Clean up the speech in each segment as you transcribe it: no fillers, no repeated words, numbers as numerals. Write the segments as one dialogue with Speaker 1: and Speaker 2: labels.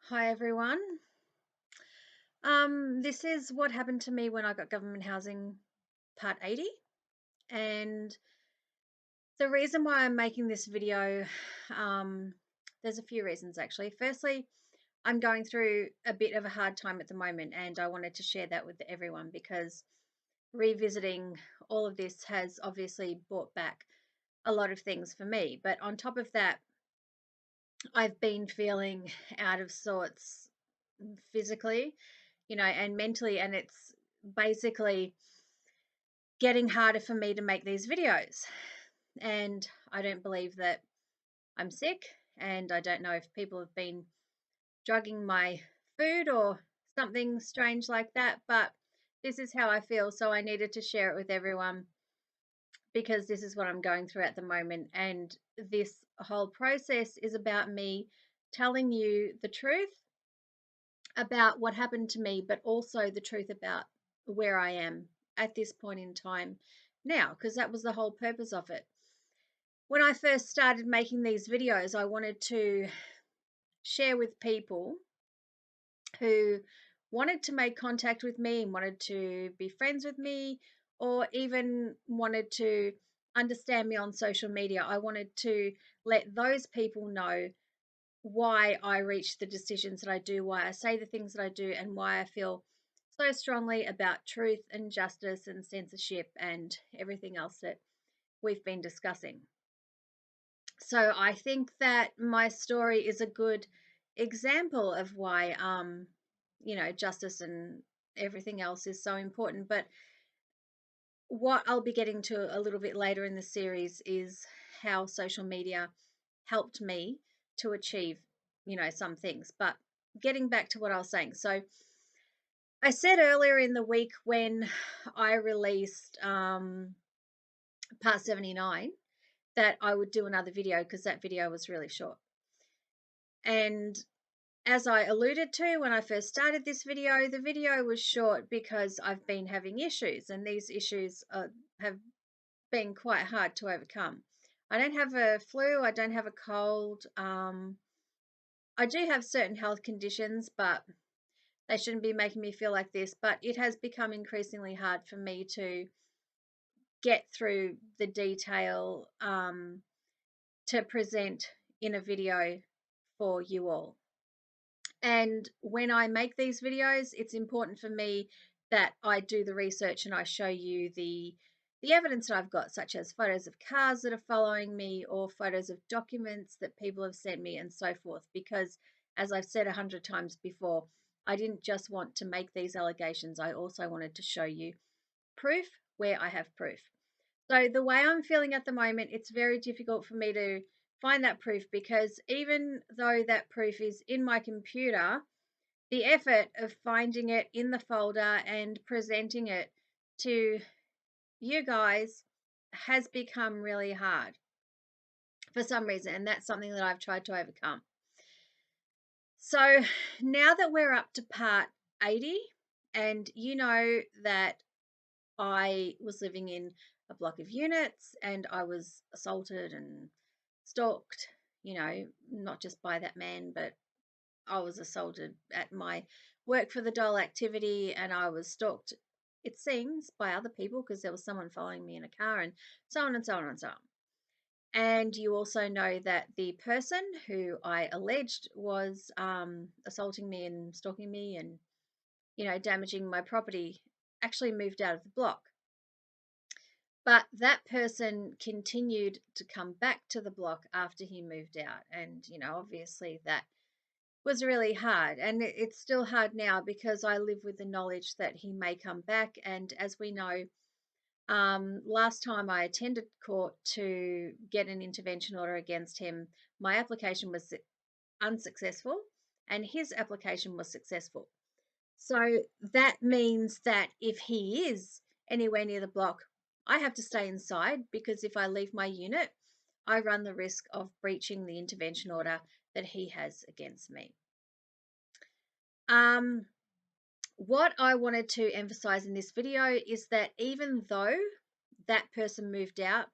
Speaker 1: Hi everyone. This is what happened to me when I got government housing part 80. And the reason why I'm making this video, there's a few reasons actually. Firstly, I'm going through a bit of a hard time at the moment, and I wanted to share that with everyone because revisiting all of this has obviously brought back a lot of things for me. But on top of that, I've been feeling out of sorts physically, and mentally, and it's basically getting harder for me to make these videos. And I don't believe that I'm sick, and I don't know if people have been drugging my food or something strange like that, but this is how I feel, so I needed to share it with everyone because this is what I'm going through at the moment. And this whole process is about me telling you the truth about what happened to me, but also the truth about where I am at this point in time now, because that was the whole purpose of it. When I first started making these videos, I wanted to share with people who wanted to make contact with me and wanted to be friends with me, or even wanted to understand me on social media. I wanted to let those people know why I reach the decisions that I do, why I say the things that I do, and why I feel so strongly about truth and justice and censorship and everything else that we've been discussing. So I think that my story is a good example of why justice and everything else is so important. But what I'll be getting to a little bit later in the series is how social media helped me to achieve, some things. But getting back to what I was saying. So I said earlier in the week when I released part 79 that I would do another video because that video was really short. And as I alluded to when I first started this video, the video was short because I've been having issues, and these issues have been quite hard to overcome. I don't have a flu, I don't have a cold. I do have certain health conditions, but they shouldn't be making me feel like this. But it has become increasingly hard for me to get through the detail to present in a video for you all. And when I make these videos, it's important for me that I do the research and I show you the evidence that I've got, such as photos of cars that are following me or photos of documents that people have sent me and so forth. Because as I've said 100 times before, I didn't just want to make these allegations. I also wanted to show you proof where I have proof. So the way I'm feeling at the moment, it's very difficult for me to find that proof because even though that proof is in my computer, the effort of finding it in the folder and presenting it to you guys has become really hard for some reason, and that's something that I've tried to overcome. So now that we're up to part 80, and you know that I was living in a block of units and I was assaulted and stalked, not just by that man, but I was assaulted at my work for the doll activity, and I was stalked, it seems, by other people because there was someone following me in a car, and so on and so on and so on. And you also know that the person who I alleged was assaulting me and stalking me and, damaging my property actually moved out of the block. But that person continued to come back to the block after he moved out. And, obviously that was really hard. And it's still hard now because I live with the knowledge that he may come back. And as we know, last time I attended court to get an intervention order against him, my application was unsuccessful and his application was successful. So that means that if he is anywhere near the block, I have to stay inside because if I leave my unit, I run the risk of breaching the intervention order that he has against me. What I wanted to emphasize in this video is that even though that person moved out,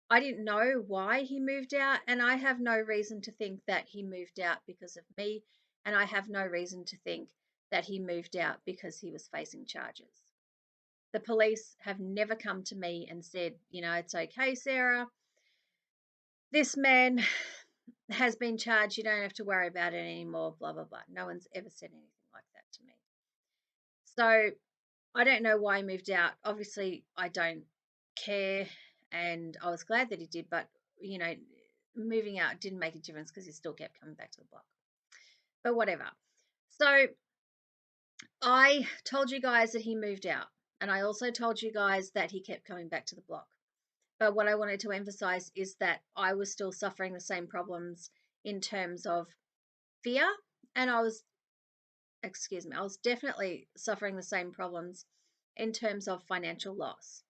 Speaker 1: I didn't know why he moved out, and I have no reason to think that he moved out because of me and I have no reason to think that he moved out because he was facing charges. The police have never come to me and said, it's okay, Sarah. This man has been charged. You don't have to worry about it anymore, blah, blah, blah. No one's ever said anything like that to me. So I don't know why he moved out. Obviously, I don't care, and I was glad that he did, but, moving out didn't make a difference because he still kept coming back to the block. But whatever. So I told you guys that he moved out, and I also told you guys that he kept coming back to the block. But what I wanted to emphasize is that I was still suffering the same problems in terms of fear, and I was definitely suffering the same problems in terms of financial loss.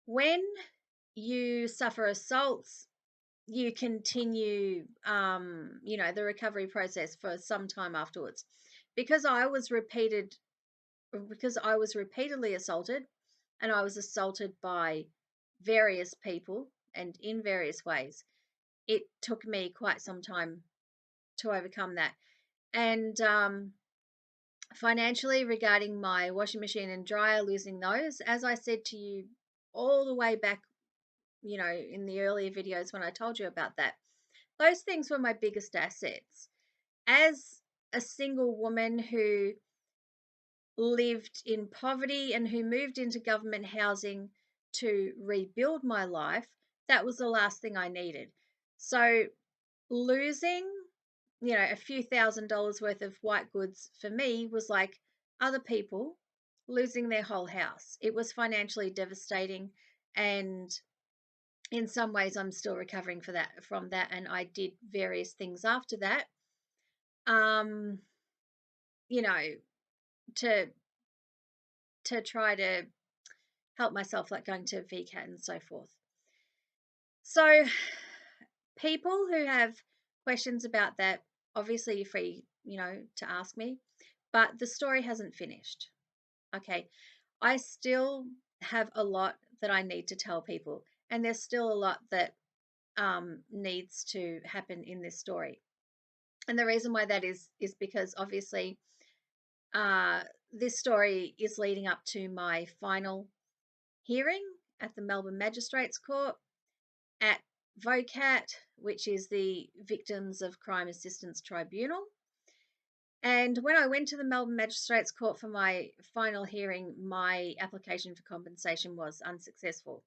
Speaker 1: When you suffer assaults, you continue, the recovery process for some time afterwards. Because I was repeatedly assaulted, and I was assaulted by various people and in various ways, it took me quite some time to overcome that. And financially, regarding my washing machine and dryer, losing those, as I said to you all the way back, in the earlier videos when I told you about that, those things were my biggest assets. As a single woman who lived in poverty and who moved into government housing to rebuild my life, that was the last thing I needed. So losing, a few $1,000s worth of white goods for me was like other people losing their whole house. It was financially devastating, and in some ways I'm still recovering from that, and I did various things after that, you know to try to help myself, like going to VCAT and so forth. So people who have questions about that, obviously you're free, to ask me, but the story hasn't finished. Okay. I still have a lot that I need to tell people, and there's still a lot that needs to happen in this story. And the reason why that is because obviously this story is leading up to my final hearing at the Melbourne Magistrates Court at VOCAT, which is the Victims of Crime Assistance Tribunal. And when I went to the Melbourne Magistrates Court for my final hearing, my application for compensation was unsuccessful,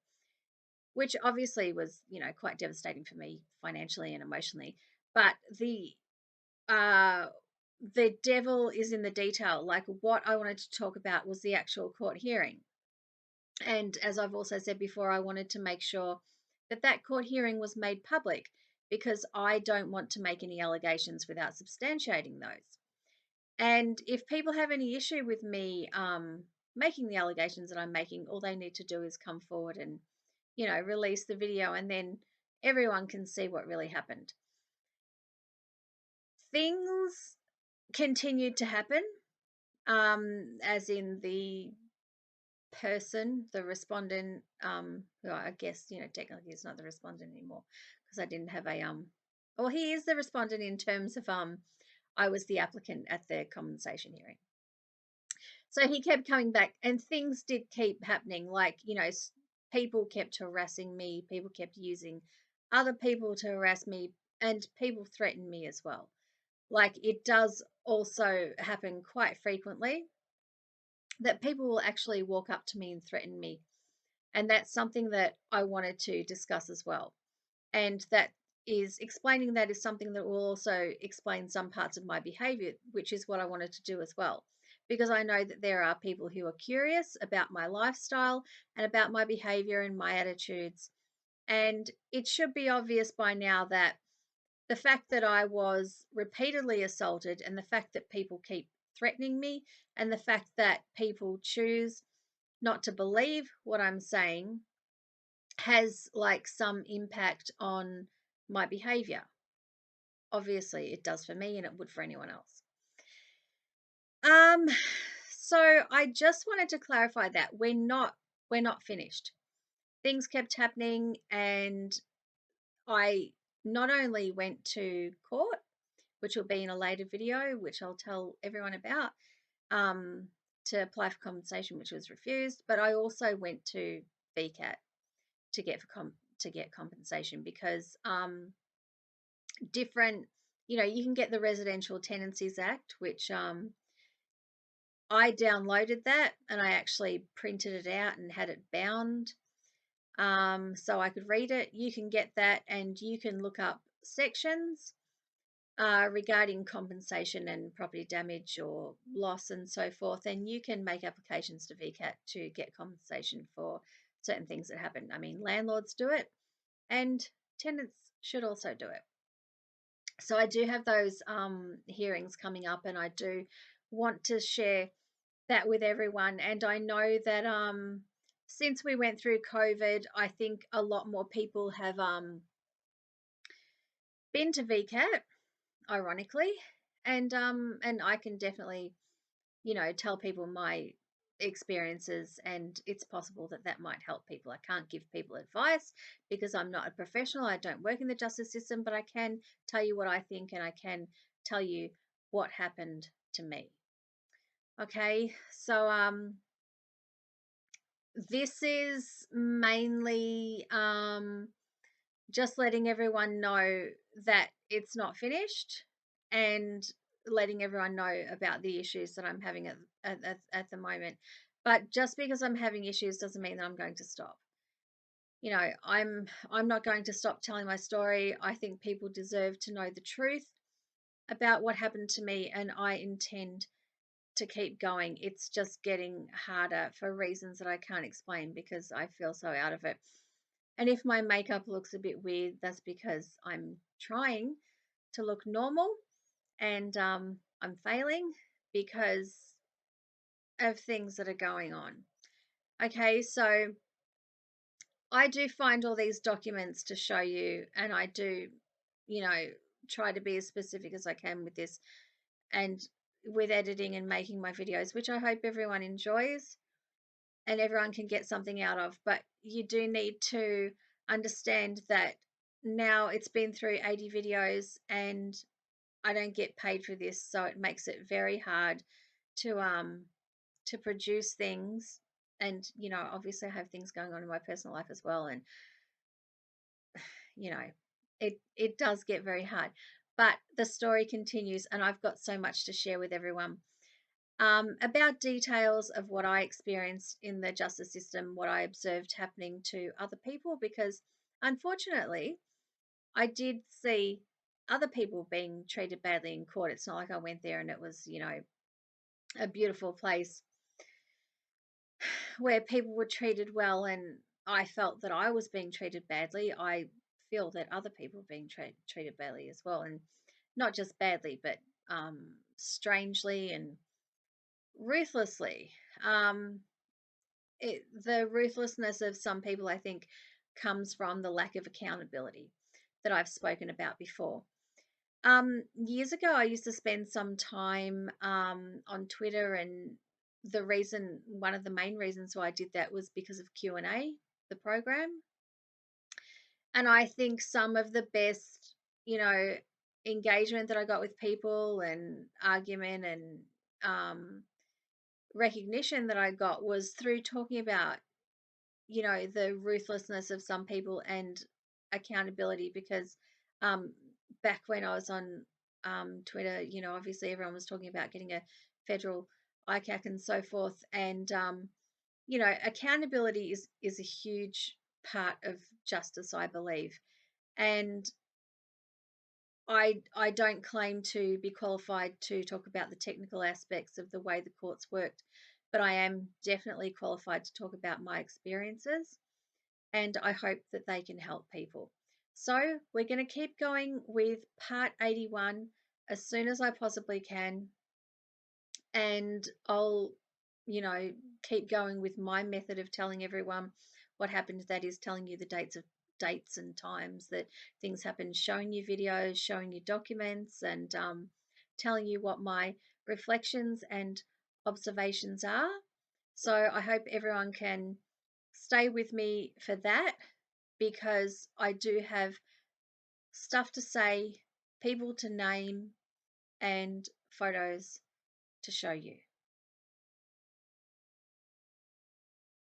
Speaker 1: which obviously was, quite devastating for me financially and emotionally. But the devil is in the detail. Like, what I wanted to talk about was the actual court hearing. And as I've also said before, I wanted to make sure that court hearing was made public, because I don't want to make any allegations without substantiating those. And if people have any issue with me making the allegations that I'm making, all they need to do is come forward and, release the video, and then everyone can see what really happened. Things continued to happen, as in the respondent, who I guess, technically is not the respondent anymore, because I didn't have a, well, he is the respondent in terms of, I was the applicant at the compensation hearing. So he kept coming back, and things did keep happening. Like, people kept harassing me, people kept using other people to harass me, and people threatened me as well. Like, it does also happen quite frequently that people will actually walk up to me and threaten me. And that's something that I wanted to discuss as well. And that is explaining that is something that will also explain some parts of my behavior, which is what I wanted to do as well. Because I know that there are people who are curious about my lifestyle and about my behavior and my attitudes. And it should be obvious by now that the fact that I was repeatedly assaulted, and the fact that people keep threatening me, and the fact that people choose not to believe what I'm saying, has like some impact on my behavior. Obviously it does for me, and it would for anyone else. So I just wanted to clarify that we're not finished. Things kept happening, and I not only went to court, which will be in a later video, which I'll tell everyone about, to apply for compensation, which was refused. But I also went to VCAT to get compensation because different, you can get the Residential Tenancies Act, which I downloaded that and I actually printed it out and had it bound, so I could read it. You can get that and you can look up sections regarding compensation and property damage or loss and so forth, and you can make applications to VCAT to get compensation for certain things that happen. I mean, landlords do it and tenants should also do it. So I do have those hearings coming up, and I do want to share that with everyone. And I know that since we went through COVID, I think a lot more people have been to VCAT, ironically, and I can definitely, tell people my experiences, and it's possible that that might help people. I can't give people advice because I'm not a professional. I don't work in the justice system, but I can tell you what I think, and I can tell you what happened to me. Okay, so this is mainly just letting everyone know that it's not finished, and letting everyone know about the issues that I'm having at the moment. But just because I'm having issues doesn't mean that I'm going to stop. I'm not going to stop telling my story. I think people deserve to know the truth about what happened to me, and I intend to keep going. It's just getting harder for reasons that I can't explain because I feel so out of it. And if my makeup looks a bit weird, that's because I'm trying to look normal, and I'm failing because of things that are going on. Okay, so I do find all these documents to show you, and I do, try to be as specific as I can with this and with editing and making my videos, which I hope everyone enjoys and everyone can get something out of. But you do need to understand that now it's been through 80 videos and I don't get paid for this, so it makes it very hard to produce things. And obviously I have things going on in my personal life as well, and you know it does get very hard, but the story continues, and I've got so much to share with everyone about details of what I experienced in the justice system, what I observed happening to other people, because unfortunately, I did see other people being treated badly in court. It's not like I went there and it was, a beautiful place where people were treated well and I felt that I was being treated badly. I feel that other people are being treated badly as well, and not just badly, but strangely and ruthlessly. Um, the ruthlessness of some people, I think, comes from the lack of accountability that I've spoken about before. Years ago, I used to spend some time on Twitter, and one of the main reasons why I did that was because of Q&A, the program. And I think some of the best, engagement that I got with people and argument and recognition that I got was through talking about, the ruthlessness of some people and accountability. Because back when I was on Twitter, obviously everyone was talking about getting a federal ICAC and so forth. And, accountability is a huge part of justice, I believe. And I don't claim to be qualified to talk about the technical aspects of the way the courts worked, but I am definitely qualified to talk about my experiences, and I hope that they can help people. So we're going to keep going with part 81 as soon as I possibly can, and I'll, keep going with my method of telling everyone what happened. That is telling you the dates and times that things happened, showing you videos, showing you documents, and telling you what my reflections and observations are. So I hope everyone can stay with me for that, because I do have stuff to say, people to name, and photos to show you.